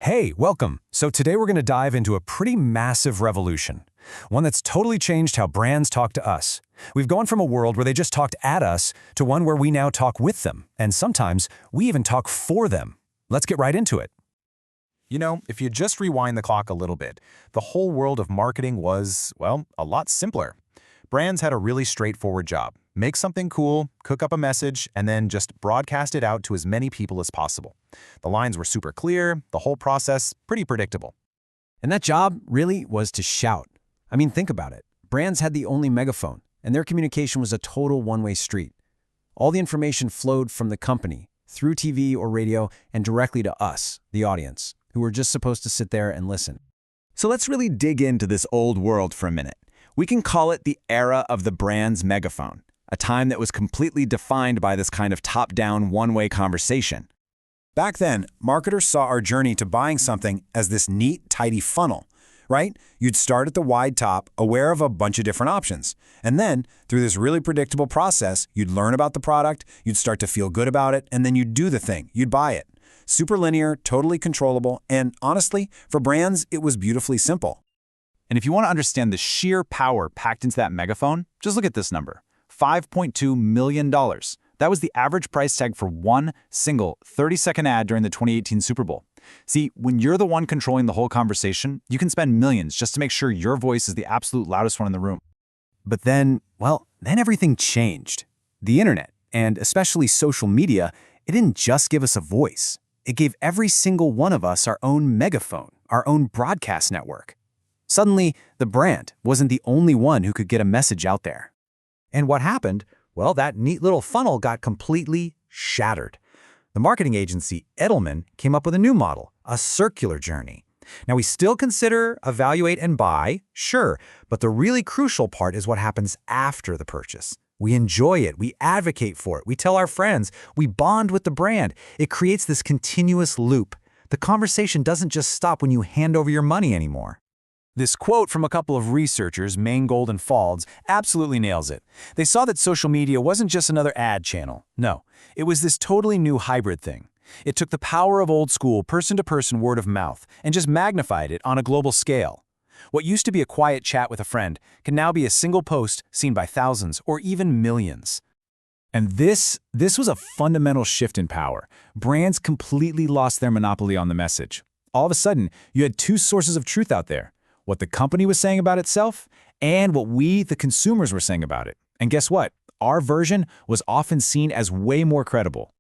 Hey, welcome. So today we're going to dive into a pretty massive revolution, one that's totally changed how brands talk to us. We've gone from a world where they just talked at us to one where we now talk with them, and sometimes we even talk for them. Let's get right into it. You know, if you just rewind the clock a little bit, the whole world of marketing was, well, a lot simpler. Brands had a really straightforward job. Make something cool, cook up a message, and then just broadcast it out to as many people as possible. The lines were super clear, the whole process pretty predictable. And that job really was to shout. I mean, think about it. Brands had the only megaphone, and their communication was a total one-way street. All the information flowed from the company, through TV or radio, and directly to us, the audience, who were just supposed to sit there and listen. So let's really dig into this old world for a minute. We can call it the era of the brand's megaphone, a time that was completely defined by this kind of top-down, one-way conversation. Back then, marketers saw our journey to buying something as this neat, tidy funnel, right? You'd start at the wide top, aware of a bunch of different options. And then, through this really predictable process, you'd learn about the product, you'd start to feel good about it, and then you'd do the thing, you'd buy it. Super linear, totally controllable, and honestly, for brands, it was beautifully simple. And if you want to understand the sheer power packed into that megaphone, just look at this number, $5.2 million. That was the average price tag for one single 30-second ad during the 2018 Super Bowl. See, when you're the one controlling the whole conversation, you can spend millions just to make sure your voice is the absolute loudest one in the room. But then, well, then everything changed. The internet, and especially social media, it didn't just give us a voice. It gave every single one of us our own megaphone, our own broadcast network. Suddenly, the brand wasn't the only one who could get a message out there. And what happened? Well, that neat little funnel got completely shattered. The marketing agency Edelman came up with a new model, a circular journey. Now, we still consider, evaluate, and buy, sure, but the really crucial part is what happens after the purchase. We enjoy it, we advocate for it, we tell our friends, we bond with the brand. It creates this continuous loop. The conversation doesn't just stop when you hand over your money anymore. This quote from a couple of researchers, Mangold and Falds, absolutely nails it. They saw that social media wasn't just another ad channel. No, it was this totally new hybrid thing. It took the power of old-school, person-to-person word of mouth and just magnified it on a global scale. What used to be a quiet chat with a friend can now be a single post seen by thousands or even millions. And this was a fundamental shift in power. Brands completely lost their monopoly on the message. All of a sudden, you had two sources of truth out there: what the company was saying about itself and what we, the consumers, were saying about it. And guess what? Our version was often seen as way more credible.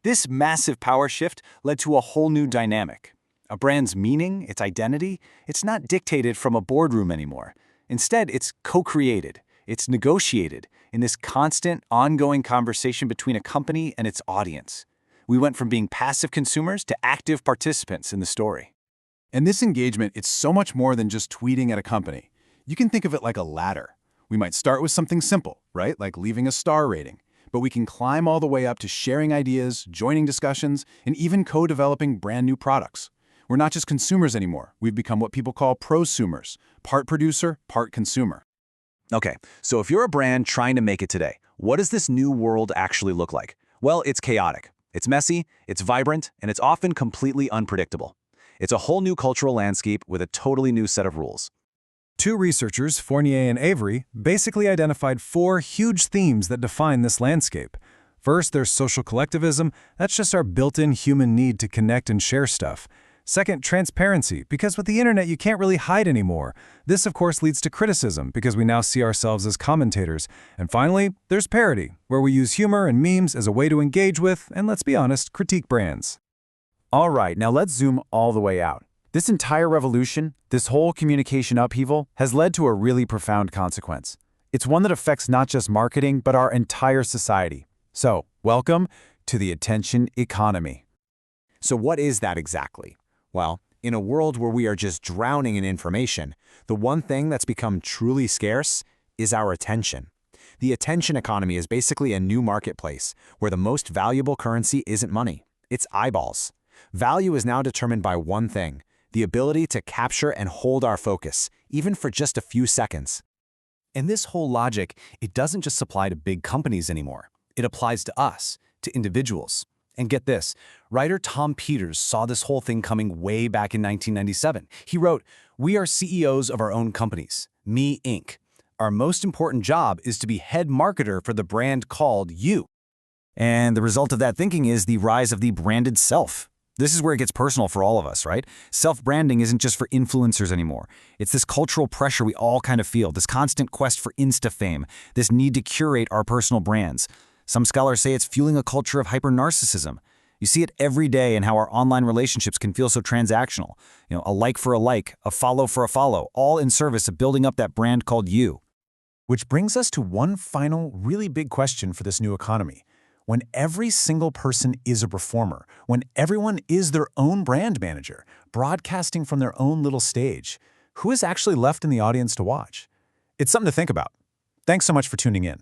This massive power shift led to a whole new dynamic. A brand's meaning, its identity, it's not dictated from a boardroom anymore. Instead, it's co-created, it's negotiated in this constant, ongoing conversation between a company and its audience. We went from being passive consumers to active participants in the story. And this engagement, it's so much more than just tweeting at a company. You can think of it like a ladder. We might start with something simple, right? Like leaving a star rating. But we can climb all the way up to sharing ideas, joining discussions, and even co-developing brand new products. We're not just consumers anymore. We've become what people call prosumers, part producer, part consumer. Okay, so if you're a brand trying to make it today, what does this new world actually look like? Well, it's chaotic. It's messy, it's vibrant, and it's often completely unpredictable. It's a whole new cultural landscape with a totally new set of rules. Two researchers, Fournier and Avery, basically identified four huge themes that define this landscape. First, there's social collectivism. That's just our built-in human need to connect and share stuff. Second, transparency, because with the internet you can't really hide anymore. This, of course, leads to criticism, because we now see ourselves as commentators. And finally, there's parody, where we use humor and memes as a way to engage with, and let's be honest, critique brands. All right, now let's zoom all the way out. This entire revolution, this whole communication upheaval, has led to a really profound consequence. It's one that affects not just marketing, but our entire society. So, welcome to the attention economy. So what is that exactly? Well, in a world where we are just drowning in information, the one thing that's become truly scarce is our attention. The attention economy is basically a new marketplace where the most valuable currency isn't money, it's eyeballs. Value is now determined by one thing: the ability to capture and hold our focus, even for just a few seconds. And this whole logic, it doesn't just apply to big companies anymore. It applies to us, to individuals. And get this, writer Tom Peters saw this whole thing coming way back in 1997. He wrote, "We are CEOs of our own companies, Me Inc. Our most important job is to be head marketer for the brand called you." And the result of that thinking is the rise of the branded self. This is where it gets personal for all of us, right? Self-branding isn't just for influencers anymore. It's this cultural pressure we all kind of feel, this constant quest for Insta-fame, this need to curate our personal brands. Some scholars say it's fueling a culture of hyper-narcissism. You see it every day in how our online relationships can feel so transactional. A like for a like, a follow for a follow, all in service of building up that brand called you. Which brings us to one final really big question for this new economy. When every single person is a performer, when everyone is their own brand manager, broadcasting from their own little stage, who is actually left in the audience to watch? It's something to think about. Thanks so much for tuning in.